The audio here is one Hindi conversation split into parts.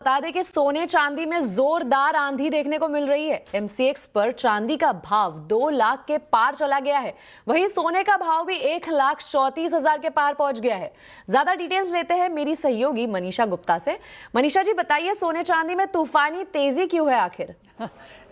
बता दें कि सोने चांदी में जोरदार आंधी देखने को मिल रही है। एमसीएक्स पर चांदी का भाव 2 लाख के पार चला गया है। वहीं सोने का भाव भी 1,34,000 के पार पहुंच गया है। ज्यादा डिटेल्स लेते हैं मेरी सहयोगी मनीषा गुप्ता से। मनीषा जी बताइए, सोने चांदी में तूफानी तेजी क्यों है आखिर?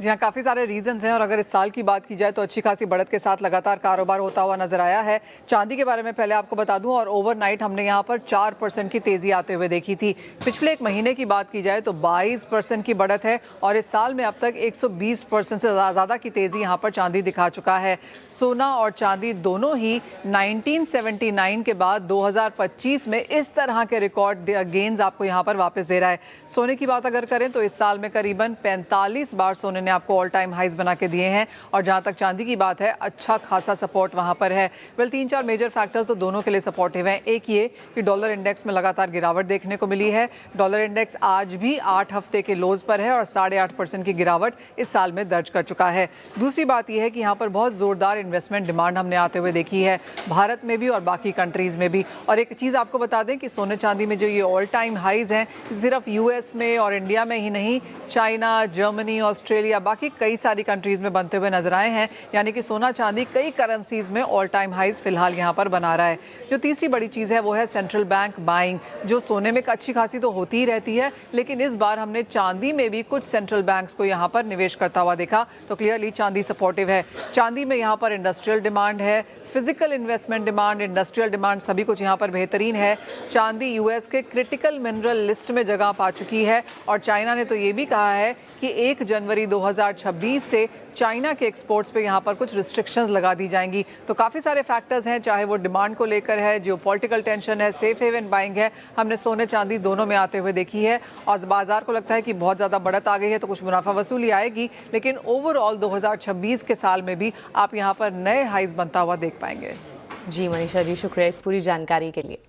जी हाँ, काफ़ी सारे रीजंस हैं और अगर इस साल की बात की जाए तो अच्छी खासी बढ़त के साथ लगातार कारोबार होता हुआ नजर आया है। चांदी के बारे में पहले आपको बता दूं, और ओवरनाइट हमने यहाँ पर 4% की तेज़ी आते हुए देखी थी। पिछले एक महीने की बात की जाए तो 22% की बढ़त है और इस साल में अब तक 120% से ज़्यादा की तेज़ी यहाँ पर चांदी दिखा चुका है। सोना और चांदी दोनों ही 1979 के बाद 2025 में इस तरह के रिकॉर्ड गेन्स आपको यहाँ पर वापस दे रहा है। सोने की बात अगर करें तो इस साल में करीबन 45 बार सोने ने आपको ऑल टाइम हाइज बना के दिए हैं। और जहां तक चांदी की बात है, अच्छा खासा सपोर्ट वहां पर है। वेल, 3-4 मेजर फैक्टर्स तो दोनों के लिए सपोर्टिव हैं। एक ये कि डॉलर इंडेक्स में लगातार गिरावट देखने को मिली है। डॉलर इंडेक्स आज भी 8 हफ्ते के लोज पर है और 8.5% की गिरावट इस साल में दर्ज कर चुका है। दूसरी बात यह है कि यहाँ पर बहुत जोरदार इन्वेस्टमेंट डिमांड हमने आते हुए देखी है, भारत में भी और बाकी कंट्रीज में भी। और एक चीज़ आपको बता दें कि सोने चांदी में जो ये ऑल टाइम हाइज हैं, सिर्फ यूएस में और इंडिया में ही नहीं, चाइना, जर्मनी, ऑस्ट्रेलिया, बाकी कई सारी कंट्रीज में बनते हुए नजर आए हैं। यानी कि सोना चांदी कई करेंसीज में ऑल टाइम हाइज फिलहाल यहाँ पर बना रहा है। जो तीसरी बड़ी चीज़ है वो है सेंट्रल बैंक बाइंग, जो सोने में अच्छी खासी तो होती ही रहती है, लेकिन इस बार हमने चांदी में भी कुछ सेंट्रल बैंक्स को यहाँ पर निवेश करता हुआ देखा, तो क्लियरली चांदी सपोर्टिव है। चांदी में यहाँ पर इंडस्ट्रियल डिमांड है, physical investment demand, industrial demand, सभी कुछ यहाँ पर बेहतरीन है। चांदी यूएस के क्रिटिकल मिनरल लिस्ट में जगह पा चुकी है और चाइना ने तो ये भी कहा है कि 1 जनवरी 2026 से चाइना के एक्सपोर्ट्स पे यहाँ पर कुछ रिस्ट्रिक्शंस लगा दी जाएंगी। तो काफ़ी सारे फैक्टर्स हैं, चाहे वो डिमांड को लेकर है, जियोपॉलिटिकल टेंशन है, सेफ हेवन बाइंग है, हमने सोने चांदी दोनों में आते हुए देखी है। और बाजार को लगता है कि बहुत ज़्यादा बढ़त आ गई है तो कुछ मुनाफा वसूली आएगी, लेकिन ओवरऑल 2026 के साल में भी आप यहाँ पर नए हाइज बनता हुआ देख पाएंगे। जी मनीषा जी, शुक्रिया इस पूरी जानकारी के लिए।